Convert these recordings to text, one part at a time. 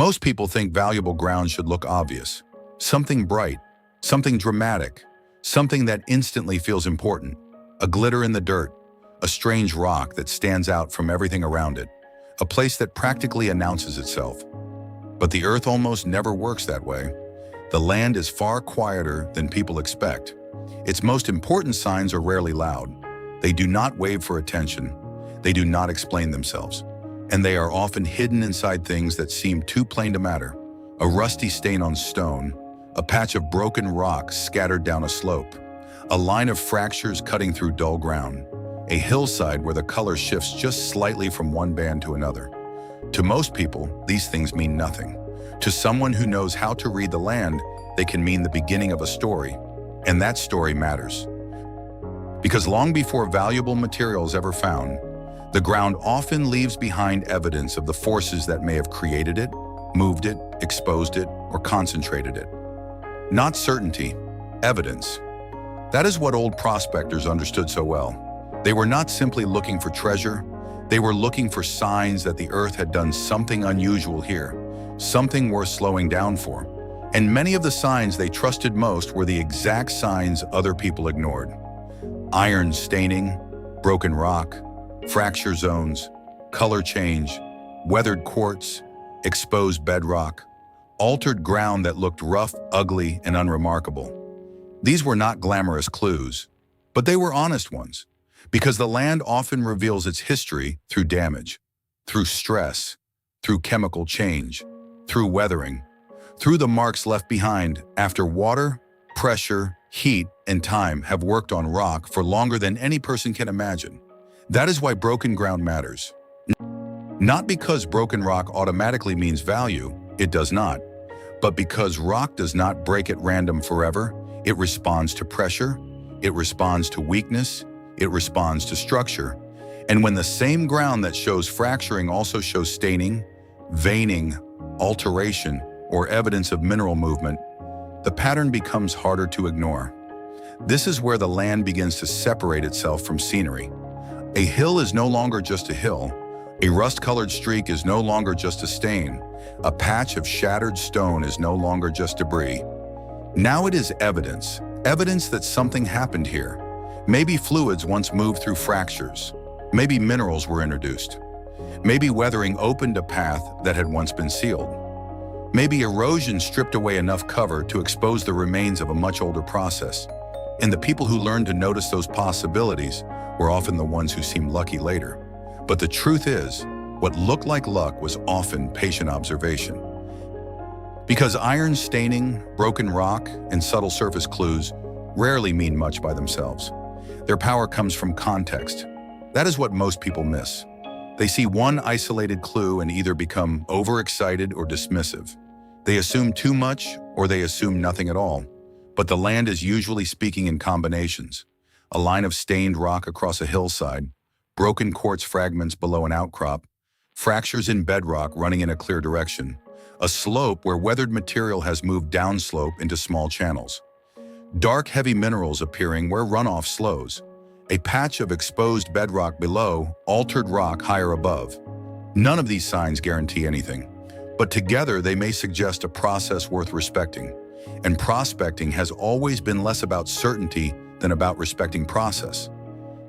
Most people think valuable ground should look obvious. Something bright, something dramatic, something that instantly feels important. A glitter in the dirt, a strange rock that stands out from everything around it, a place that practically announces itself. But the earth almost never works that way. The land is far quieter than people expect. Its most important signs are rarely loud. They do not wave for attention. They do not explain themselves. And they are often hidden inside things that seem too plain to matter. A rusty stain on stone, a patch of broken rock scattered down a slope, a line of fractures cutting through dull ground, a hillside where the color shifts just slightly from one band to another. To most people, these things mean nothing. To someone who knows how to read the land, they can mean the beginning of a story, and that story matters. Because long before valuable material is ever found, the ground often leaves behind evidence of the forces that may have created it, moved it, exposed it, or concentrated it. Not certainty, evidence. That is what old prospectors understood so well. They were not simply looking for treasure, they were looking for signs that the earth had done something unusual here, something worth slowing down for. And many of the signs they trusted most were the exact signs other people ignored. Iron staining, broken rock, fracture zones, color change, weathered quartz, exposed bedrock, altered ground that looked rough, ugly, and unremarkable. These were not glamorous clues, but they were honest ones, because the land often reveals its history through damage, through stress, through chemical change, through weathering, through the marks left behind after water, pressure, heat, and time have worked on rock for longer than any person can imagine. That is why broken ground matters. Not because broken rock automatically means value, it does not, but because rock does not break at random forever. It responds to pressure, it responds to weakness, it responds to structure. And when the same ground that shows fracturing also shows staining, veining, alteration, or evidence of mineral movement, the pattern becomes harder to ignore. This is where the land begins to separate itself from scenery. A hill is no longer just a hill. A rust-colored streak is no longer just a stain. A patch of shattered stone is no longer just debris. Now it is evidence, evidence that something happened here. Maybe fluids once moved through fractures. Maybe minerals were introduced. Maybe weathering opened a path that had once been sealed. Maybe erosion stripped away enough cover to expose the remains of a much older process. And the people who learned to notice those possibilities were often the ones who seemed lucky later. But the truth is, what looked like luck was often patient observation. Because iron staining, broken rock, and subtle surface clues rarely mean much by themselves. Their power comes from context. That is what most people miss. They see one isolated clue and either become overexcited or dismissive. They assume too much or they assume nothing at all. But the land is usually speaking in combinations. A line of stained rock across a hillside, broken quartz fragments below an outcrop, fractures in bedrock running in a clear direction, a slope where weathered material has moved downslope into small channels, dark heavy minerals appearing where runoff slows, a patch of exposed bedrock below, altered rock higher above. None of these signs guarantee anything, but together they may suggest a process worth respecting. And prospecting has always been less about certainty than about respecting process.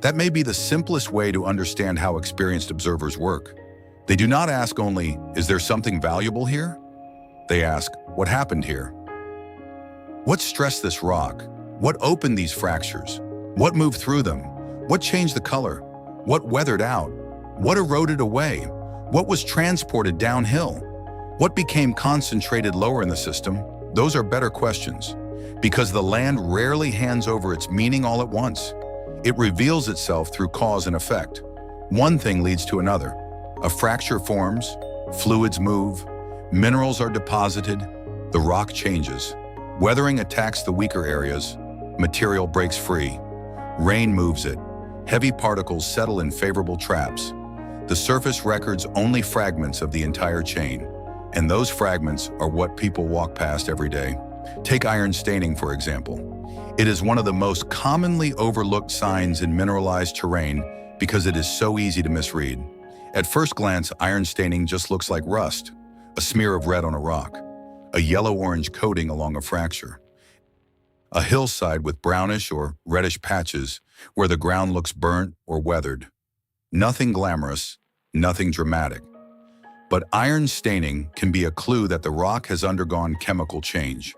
That may be the simplest way to understand how experienced observers work. They do not ask only, is there something valuable here? They ask, what happened here? What stressed this rock? What opened these fractures? What moved through them? What changed the color? What weathered out? What eroded away? What was transported downhill? What became concentrated lower in the system? Those are better questions, because the land rarely hands over its meaning all at once. It reveals itself through cause and effect. One thing leads to another. A fracture forms, fluids move, minerals are deposited, the rock changes. Weathering attacks the weaker areas, material breaks free. Rain moves it, heavy particles settle in favorable traps. The surface records only fragments of the entire chain, and those fragments are what people walk past every day. Take iron staining, for example. It is one of the most commonly overlooked signs in mineralized terrain because it is so easy to misread. At first glance, iron staining just looks like rust. a smear of red on a rock, a yellow-orange coating along a fracture, a hillside with brownish or reddish patches where the ground looks burnt or weathered. Nothing glamorous, nothing dramatic. But iron staining can be a clue that the rock has undergone chemical change.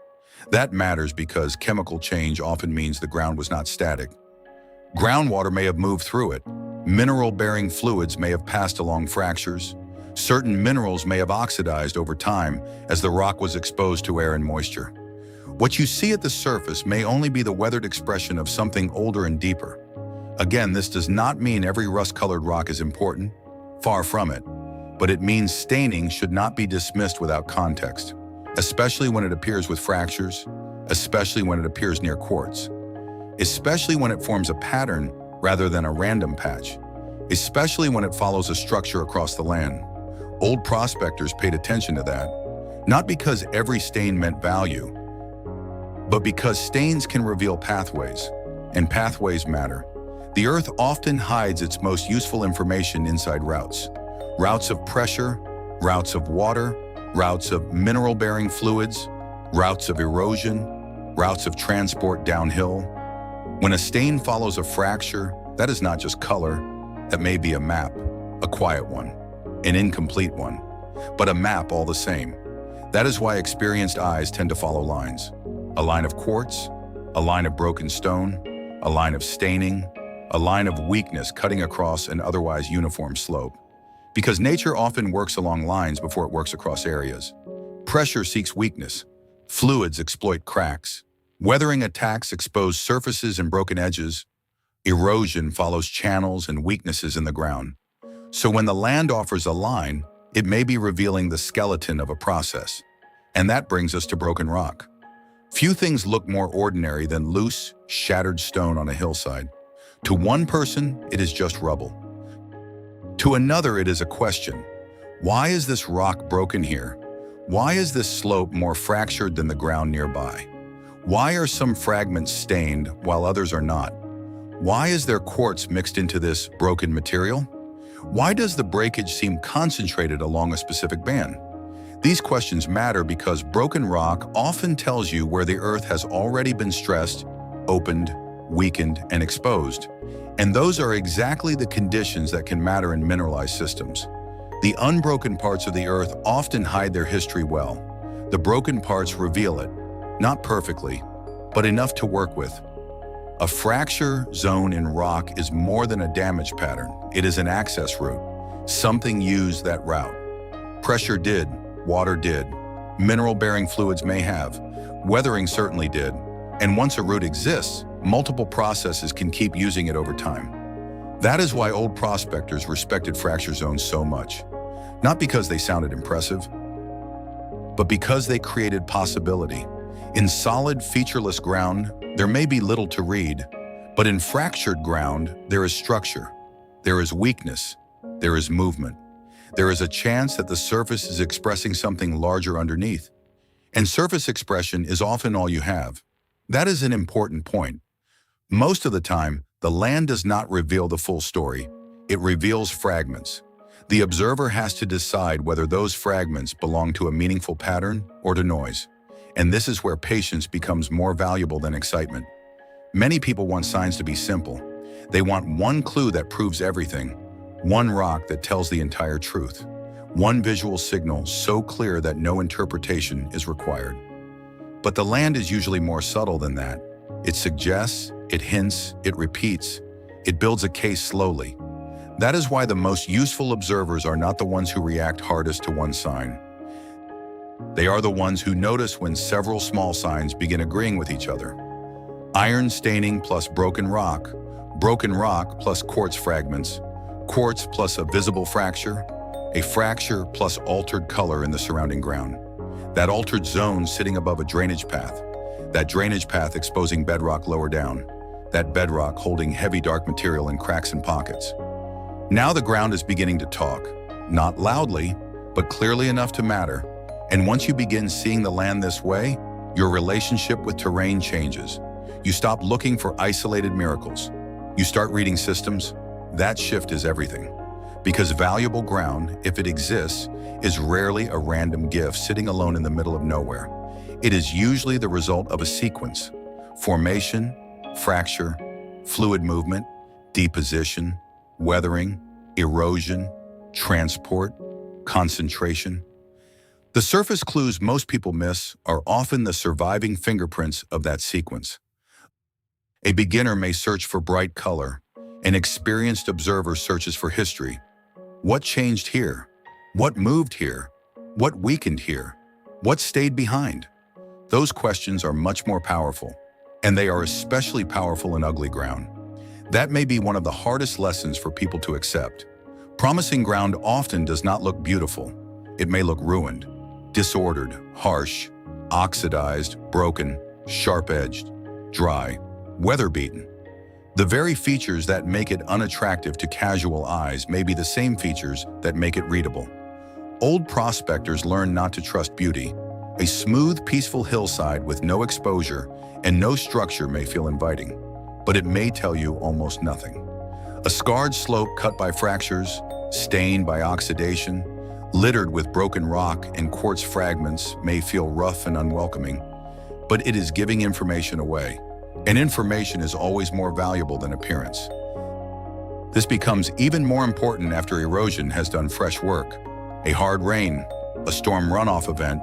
That matters because chemical change often means the ground was not static. Groundwater may have moved through it. Mineral-bearing fluids may have passed along fractures. Certain minerals may have oxidized over time as the rock was exposed to air and moisture. What you see at the surface may only be the weathered expression of something older and deeper. Again, this does not mean every rust-colored rock is important. Far from it. But it means staining should not be dismissed without context, especially when it appears with fractures, especially when it appears near quartz, especially when it forms a pattern rather than a random patch, especially when it follows a structure across the land. Old prospectors paid attention to that, not because every stain meant value, but because stains can reveal pathways, and pathways matter. The Earth often hides its most useful information inside routes. Routes of pressure, routes of water, routes of mineral-bearing fluids, routes of erosion, routes of transport downhill. When a stain follows a fracture, that is not just color. That may be a map, a quiet one, an incomplete one, but a map all the same. That is why experienced eyes tend to follow lines. A line of quartz, a line of broken stone, a line of staining, a line of weakness cutting across an otherwise uniform slope. Because nature often works along lines before it works across areas. Pressure seeks weakness. Fluids exploit cracks. Weathering attacks expose surfaces and broken edges. Erosion follows channels and weaknesses in the ground. So when the land offers a line, it may be revealing the skeleton of a process. And that brings us to broken rock. Few things look more ordinary than loose, shattered stone on a hillside. To one person, it is just rubble. To another, it is a question. Why is this rock broken here? Why is this slope more fractured than the ground nearby? Why are some fragments stained while others are not? Why is there quartz mixed into this broken material? Why does the breakage seem concentrated along a specific band? These questions matter because broken rock often tells you where the Earth has already been stressed, opened, weakened, and exposed. And those are exactly the conditions that can matter in mineralized systems. The unbroken parts of the Earth often hide their history well. The broken parts reveal it, not perfectly, but enough to work with. A fracture zone in rock is more than a damage pattern. It is an access route. Something used that route. Pressure did, water did, mineral-bearing fluids may have, weathering certainly did. And once a route exists, multiple processes can keep using it over time. That is why old prospectors respected fracture zones so much. Not because they sounded impressive, but because they created possibility. In solid, featureless ground, there may be little to read, but in fractured ground, there is structure, there is weakness, there is movement. There is a chance that the surface is expressing something larger underneath. And surface expression is often all you have. That is an important point. Most of the time, the land does not reveal the full story. It reveals fragments. The observer has to decide whether those fragments belong to a meaningful pattern or to noise. And this is where patience becomes more valuable than excitement. Many people want signs to be simple. They want one clue that proves everything, one rock that tells the entire truth, one visual signal so clear that no interpretation is required. But the land is usually more subtle than that. It suggests, it hints, it repeats, it builds a case slowly. That is why the most useful observers are not the ones who react hardest to one sign. They are the ones who notice when several small signs begin agreeing with each other. Iron staining plus broken rock plus quartz fragments, quartz plus a visible fracture, a fracture plus altered color in the surrounding ground. That altered zone sitting above a drainage path, that drainage path exposing bedrock lower down, that bedrock holding heavy dark material in cracks and pockets. Now the ground is beginning to talk, not loudly, but clearly enough to matter. And once you begin seeing the land this way, your relationship with terrain changes. You stop looking for isolated miracles. You start reading systems. That shift is everything. Because valuable ground, if it exists, is rarely a random gift sitting alone in the middle of nowhere. It is usually the result of a sequence: formation, fracture, fluid movement, deposition, weathering, erosion, transport, concentration. The surface clues most people miss are often the surviving fingerprints of that sequence. A beginner may search for bright color. An experienced observer searches for history. What changed here? What moved here? What weakened here? What stayed behind? Those questions are much more powerful, and they are especially powerful in ugly ground. That may be one of the hardest lessons for people to accept. Promising ground often does not look beautiful. It may look ruined, disordered, harsh, oxidized, broken, sharp-edged, dry, weather-beaten. The very features that make it unattractive to casual eyes may be the same features that make it readable. Old prospectors learned not to trust beauty. A smooth, peaceful hillside with no exposure and no structure may feel inviting, but it may tell you almost nothing. A scarred slope cut by fractures, stained by oxidation, littered with broken rock and quartz fragments may feel rough and unwelcoming, but it is giving information away. And information is always more valuable than appearance. This becomes even more important after erosion has done fresh work. A hard rain, a storm runoff event,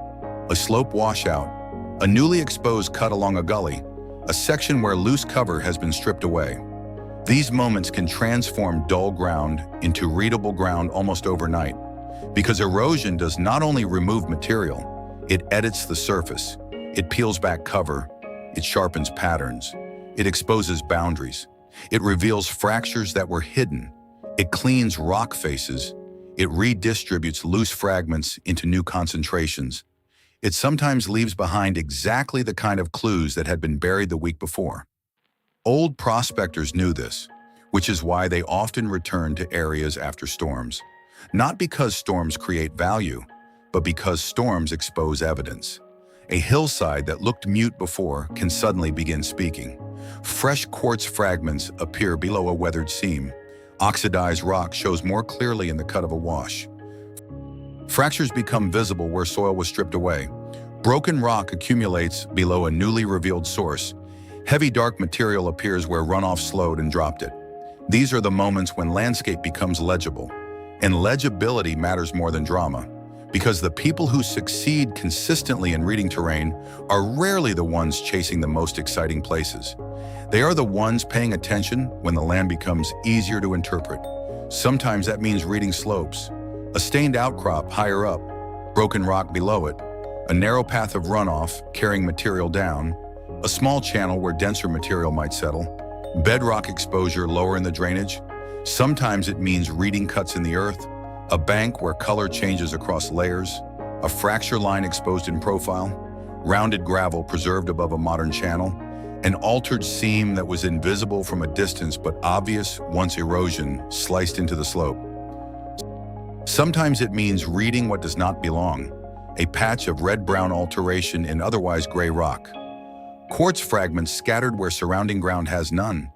a slope washout, a newly exposed cut along a gully, a section where loose cover has been stripped away. These moments can transform dull ground into readable ground almost overnight, because erosion does not only remove material, it edits the surface, it peels back cover, it sharpens patterns, it exposes boundaries, it reveals fractures that were hidden, it cleans rock faces, it redistributes loose fragments into new concentrations. It sometimes leaves behind exactly the kind of clues that had been buried the week before. Old prospectors knew this, which is why they often returned to areas after storms. Not because storms create value, but because storms expose evidence. A hillside that looked mute before can suddenly begin speaking. Fresh quartz fragments appear below a weathered seam. Oxidized rock shows more clearly in the cut of a wash. Fractures become visible where soil was stripped away. Broken rock accumulates below a newly revealed source. Heavy dark material appears where runoff slowed and dropped it. These are the moments when landscape becomes legible. And legibility matters more than drama, because the people who succeed consistently in reading terrain are rarely the ones chasing the most exciting places. They are the ones paying attention when the land becomes easier to interpret. Sometimes that means reading slopes, a stained outcrop higher up, broken rock below it, a narrow path of runoff carrying material down, a small channel where denser material might settle, bedrock exposure lower in the drainage. Sometimes it means reading cuts in the earth, a bank where color changes across layers, a fracture line exposed in profile, rounded gravel preserved above a modern channel, an altered seam that was invisible from a distance but obvious once erosion sliced into the slope. Sometimes it means reading what does not belong, a patch of red-brown alteration in otherwise gray rock, quartz fragments scattered where surrounding ground has none,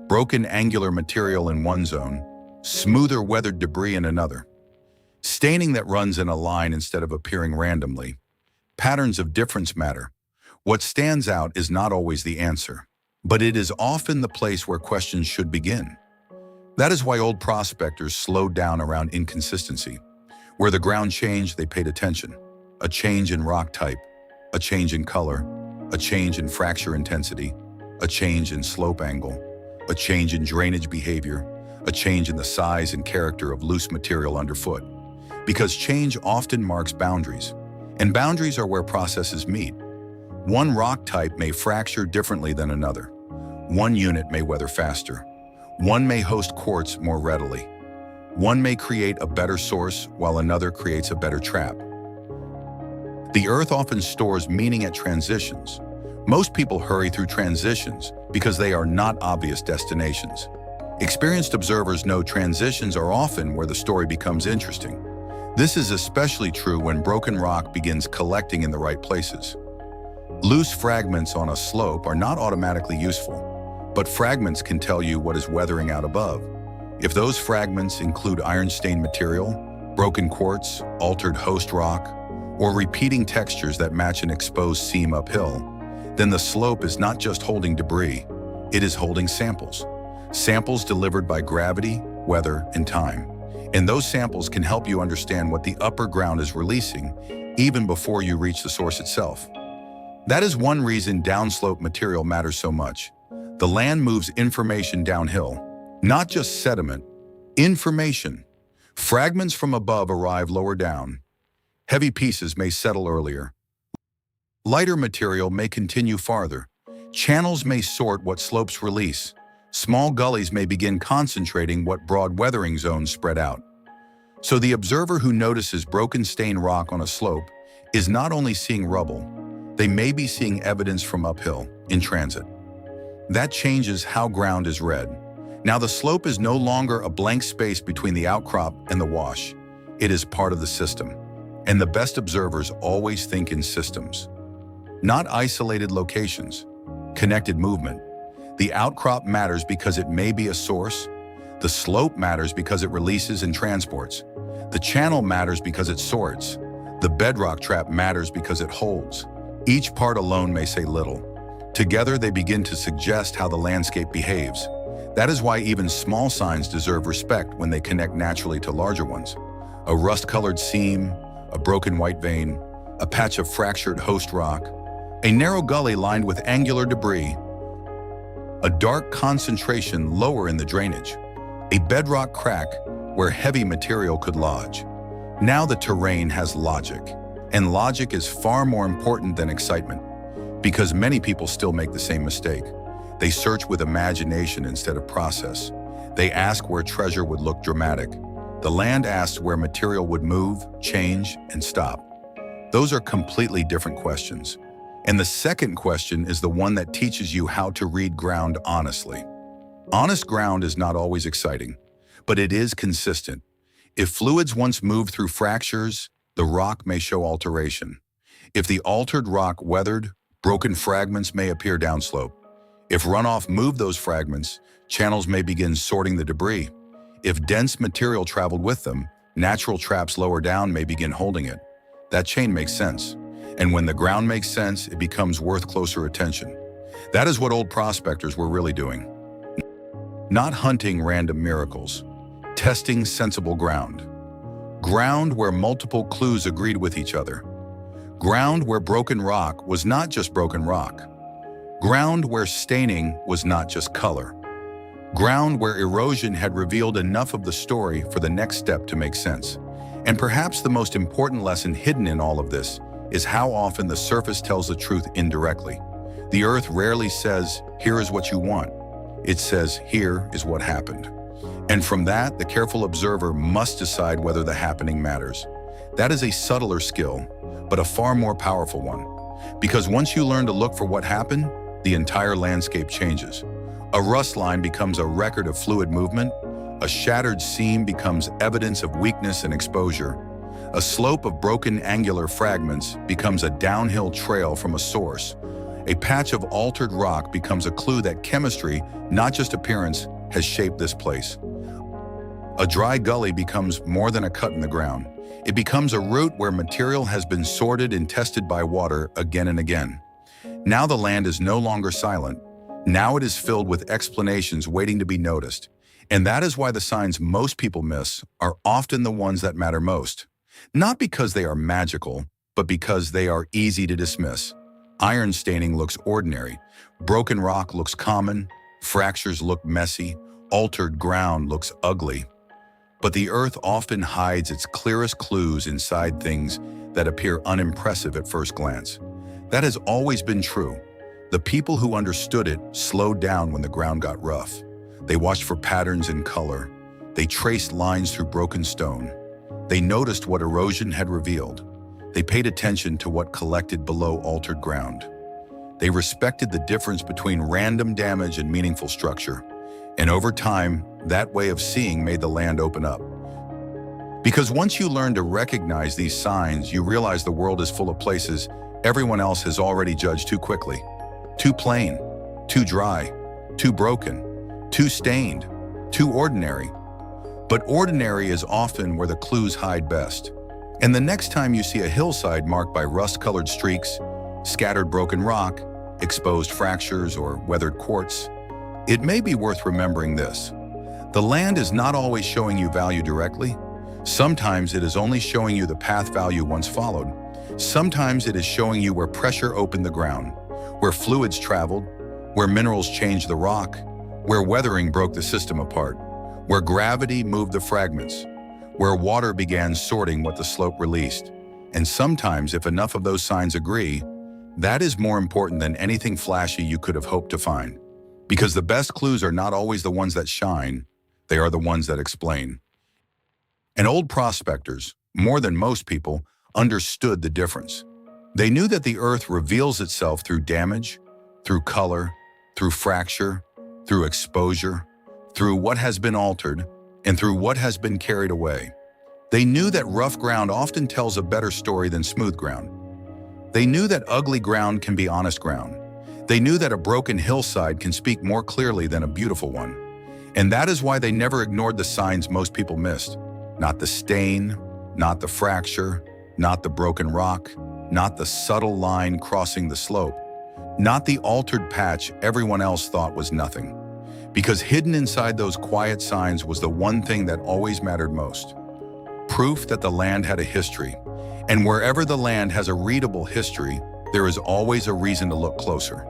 broken angular material in one zone, smoother weathered debris in another. Staining that runs in a line instead of appearing randomly. Patterns of difference matter. What stands out is not always the answer, but it is often the place where questions should begin. That is why old prospectors slowed down around inconsistency. Where the ground changed, they paid attention. A change in rock type, a change in color, a change in fracture intensity, a change in slope angle, a change in drainage behavior, a change in the size and character of loose material underfoot. Because change often marks boundaries, and boundaries are where processes meet. One rock type may fracture differently than another. One unit may weather faster. One may host quartz more readily. One may create a better source while another creates a better trap. The earth often stores meaning at transitions. Most people hurry through transitions because they are not obvious destinations. Experienced observers know transitions are often where the story becomes interesting. This is especially true when broken rock begins collecting in the right places. Loose fragments on a slope are not automatically useful, but fragments can tell you what is weathering out above. If those fragments include iron-stained material, broken quartz, altered host rock, or repeating textures that match an exposed seam uphill, then the slope is not just holding debris, it is holding samples. Samples delivered by gravity, weather, and time. And those samples can help you understand what the upper ground is releasing even before you reach the source itself. That is one reason downslope material matters so much. The land moves information downhill, not just sediment, information. Fragments from above arrive lower down. Heavy pieces may settle earlier. Lighter material may continue farther. Channels may sort what slopes release. Small gullies may begin concentrating what broad weathering zones spread out. So the observer who notices broken stained rock on a slope is not only seeing rubble, they may be seeing evidence from uphill, in transit. That changes how ground is read. Now the slope is no longer a blank space between the outcrop and the wash. It is part of the system. And the best observers always think in systems, not isolated locations. Connected movement. The outcrop matters because it may be a source. The slope matters because it releases and transports. The channel matters because it sorts. The bedrock trap matters because it holds. Each part alone may say little. Together they begin to suggest how the landscape behaves. That is why even small signs deserve respect when they connect naturally to larger ones. A rust-colored seam, a broken white vein, a patch of fractured host rock, a narrow gully lined with angular debris, a dark concentration lower in the drainage, a bedrock crack where heavy material could lodge. Now the terrain has logic, and logic is far more important than excitement, because many people still make the same mistake. They search with imagination instead of process. They ask where treasure would look dramatic. The land asks where material would move, change, and stop. Those are completely different questions. And the second question is the one that teaches you how to read ground honestly. Honest ground is not always exciting, but it is consistent. If fluids once moved through fractures, the rock may show alteration. If the altered rock weathered, broken fragments may appear downslope. If runoff moved those fragments, channels may begin sorting the debris. If dense material traveled with them, natural traps lower down may begin holding it. That chain makes sense. And when the ground makes sense, it becomes worth closer attention. That is what old prospectors were really doing. Not hunting random miracles, testing sensible ground. Ground where multiple clues agreed with each other. Ground where broken rock was not just broken rock. Ground where staining was not just color. Ground where erosion had revealed enough of the story for the next step to make sense. And perhaps the most important lesson hidden in all of this is how often the surface tells the truth indirectly. The earth rarely says, "Here is what you want." It says, "Here is what happened." And from that, the careful observer must decide whether the happening matters. That is a subtler skill, but a far more powerful one. Because once you learn to look for what happened, the entire landscape changes. A rust line becomes a record of fluid movement. A shattered seam becomes evidence of weakness and exposure. A slope of broken angular fragments becomes a downhill trail from a source. A patch of altered rock becomes a clue that chemistry, not just appearance, has shaped this place. A dry gully becomes more than a cut in the ground. It becomes a route where material has been sorted and tested by water again and again. Now the land is no longer silent. Now it is filled with explanations waiting to be noticed. And that is why the signs most people miss are often the ones that matter most. Not because they are magical, but because they are easy to dismiss. Iron staining looks ordinary. Broken rock looks common. Fractures look messy. Altered ground looks ugly. But the earth often hides its clearest clues inside things that appear unimpressive at first glance. That has always been true. The people who understood it slowed down when the ground got rough. They watched for patterns in color. They traced lines through broken stone. They noticed what erosion had revealed. They paid attention to what collected below altered ground. They respected the difference between random damage and meaningful structure. And over time, that way of seeing made the land open up. Because once you learn to recognize these signs, you realize the world is full of places everyone else has already judged too quickly. Too plain, too dry, too broken, too stained, too ordinary. But ordinary is often where the clues hide best. And the next time you see a hillside marked by rust-colored streaks, scattered broken rock, exposed fractures, or weathered quartz, it may be worth remembering this. The land is not always showing you value directly. Sometimes it is only showing you the path value once followed. Sometimes it is showing you where pressure opened the ground, where fluids traveled, where minerals changed the rock, where weathering broke the system apart, where gravity moved the fragments, where water began sorting what the slope released. And sometimes, if enough of those signs agree, that is more important than anything flashy you could have hoped to find. Because the best clues are not always the ones that shine, they are the ones that explain. And old prospectors, more than most people, understood the difference. They knew that the earth reveals itself through damage, through color, through fracture, through exposure, through what has been altered, and through what has been carried away. They knew that rough ground often tells a better story than smooth ground. They knew that ugly ground can be honest ground. They knew that a broken hillside can speak more clearly than a beautiful one. And that is why they never ignored the signs most people missed. Not the stain, not the fracture, not the broken rock, not the subtle line crossing the slope, not the altered patch everyone else thought was nothing. Because hidden inside those quiet signs was the one thing that always mattered most. Proof that the land had a history. And wherever the land has a readable history, there is always a reason to look closer.